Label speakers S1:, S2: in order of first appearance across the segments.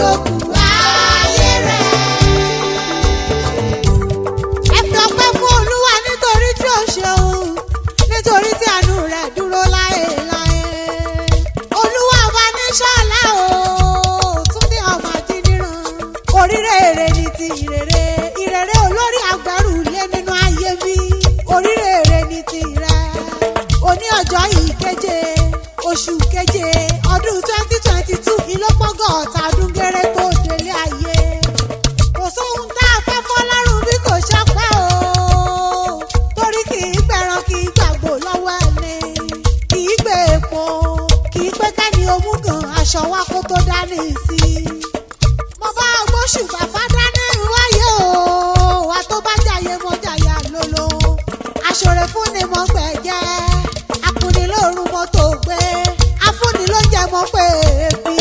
S1: yòókù ayé rẹ̀. Ẹ fi ọpẹ́ fún Olúwa nítorí tí ó ṣeun, nítorí tí àánú rẹ̀ dúró láéláé. Olúwa ọba ní ṣọ́lá o, Túndé ọmọ Ajíniran. Oríire ni ti ìrere, ìrere olórí agbẹ́rù lé nínú ayé mi. Oríire ni ti rẹ̀. Òní ọjọ́ ìkeje oṣù keje ọdún 2022 ìlọ́pọ̀gọ́ta ọdún gẹ́rẹ́ tó délé ayé. Kò sóhun tá a fẹ́ fọ́lọ́run bí kò ṣọpẹ́ o, torí kì í pẹran kì í gbàgbó lọ́wọ́ ẹni, kì í gbé epo, kì í pé kẹ́ni omúgàn aṣọ wa kó tó dání sí i. Mo bá gbóṣù bàbá dání wáyé o, wa tó bá jàyè mọ́ jàyà lólo. Aṣọ̀rẹ́ fún ni mo gbẹ̀jẹ́, akúni lóorun mo tó gbé, afúni ló jẹ́ mọ́ pé èébì.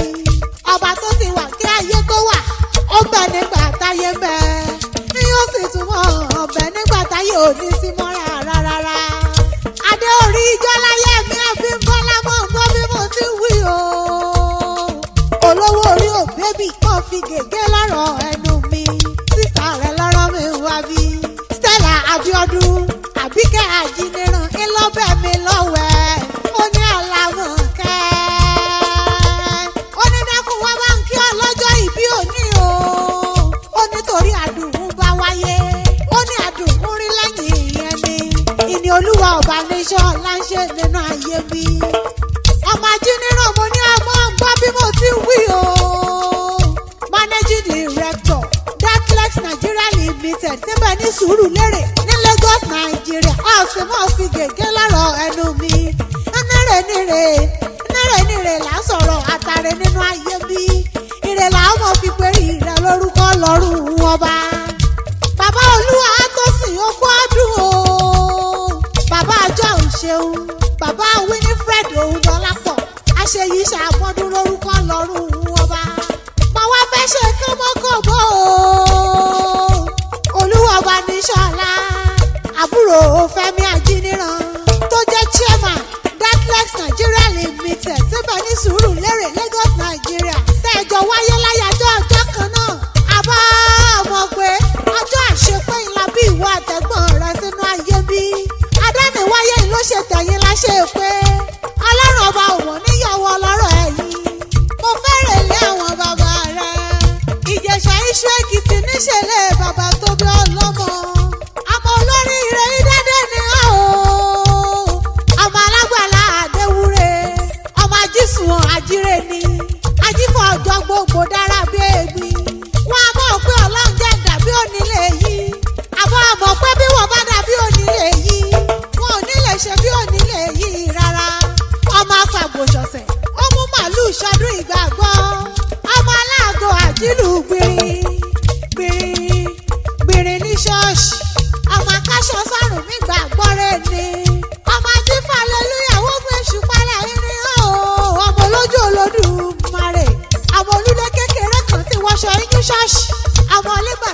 S1: Ọba tó ti wà kí ayé tó wà, ó bẹ nígbà táyé bẹ, ní yóò sì túmọ̀ ọbẹ̀ nígbà táyé ò ní sí mọ́ rárá. Adé orí ijó láyé mi àbí Bọ́lá mọ́ gbọ́ bí mo ti wí o. Olówó orí ò bébì kàn fi gègé lọ́rọ̀ ẹnu mi, sísá rẹ̀ lọ́rọ̀ mi wá bí. Stella Abiodun Àbíkẹ́ Ajíniran ńlọ́bẹ̀ mi lọ́wẹ̀, ó ní Àlàmọ̀kẹ́. Ó ní dákun wá bá ń kí ọlọ́jọ́ ìbí òní o, ó nítorí àdùnnú bá wáyé, ó ní àdùnnú rí lẹ́yìn ìyẹn ni. Ìní Olúwa ọba níṣọ́ láńṣẹ́ nínú ayé mi. Ọmọ Ajíniran mo ní ọmọ gbọ́ bí mo ti wí o. Managing Director Darklex Nigeria Limited síbẹ̀ ní Sùúrùlérè ní Lagos Nigeria. Ọ̀sìn mọ́ fi gègé lọ́rọ̀ ẹnu mi. Nírè là sọ̀rọ̀ àtàrẹ nínú ayé mi. Ire là ó mọ̀ fi péré rẹ̀ lórúkọ lọ́rùn ọba. Bàbá Olúwa tó sìn okú ọdún o. Bàbá àjọ òṣèun. Bàbá Winifred Òhundọ́lápọ̀. Àṣeyí ṣàmọ́dún lórúkọ lọ́rùn ọba. Mo wá fẹ́ ṣe kọ́mọ́kọ́mọ́ o. Olúwa ọba ní ṣọ́lá. Àbúrò Fẹ́mi Ajíniran tó jẹ́ chairman Darklex Nigeria Limited síbẹ̀ ní Sùúrùlérè Lagos Nigeria. Tẹ́jọ wáyé láyàjọ́ ọjọ́ kan náà. Àbá ọmọ pé ọjọ́ àṣepé ńlá bí ìwọ àtẹ̀gbọ́n rẹ sínú ayé bí. Adániwáyé ló ṣe tẹ̀yìn láṣẹ pé Ọlọ́run ọba òwò níyàwó ọlọ́rọ̀ ẹ̀yìn. Mo fẹ́rẹ̀ lé àwọn bàbá rẹ̀. Ìjẹ̀ṣà Iṣu Èkìtì níṣẹ̀lẹ̀ bàbá tó bí ọlọ́mọ. Ọmọ olórí ire ìdádé ni ó. Ọmọ alágbàlá àdéwúre. Ọmọ ajísùn àjíre ni. Ajífọ̀ ọjọ́ gbogbo dára bí ègbìn. Wọ́n á mọ̀ pé Ọlọ́run jẹ́ dàbí onílé yìí. Àbọ̀ àmọ̀ pé bí wọ́n bá dàbí onílé yìí, wọn ò ní lè ṣe bí onílé yìí rárá. Ọmọ afàgbòṣọ̀sẹ̀, ó mú màálù ṣọdún ìgbàgbọ́. Ọmọ aláàgọ́ àjílù gbìrì ní ṣọ́ọ̀ṣì. Ọmọ akáṣọ sọ́run mi gbàgbọ́ rẹ̀ ni. Ọmọ ajífà lẹ́lúyà wọ́n gbé ṣùpálẹ̀ irin o. Ọmọ olójú Olódùmarè. Ọmọ olúlé kékeré kan tí wọ́n ṣọ iyún ṣọ́ọ̀ṣì. Ọmọ onígbà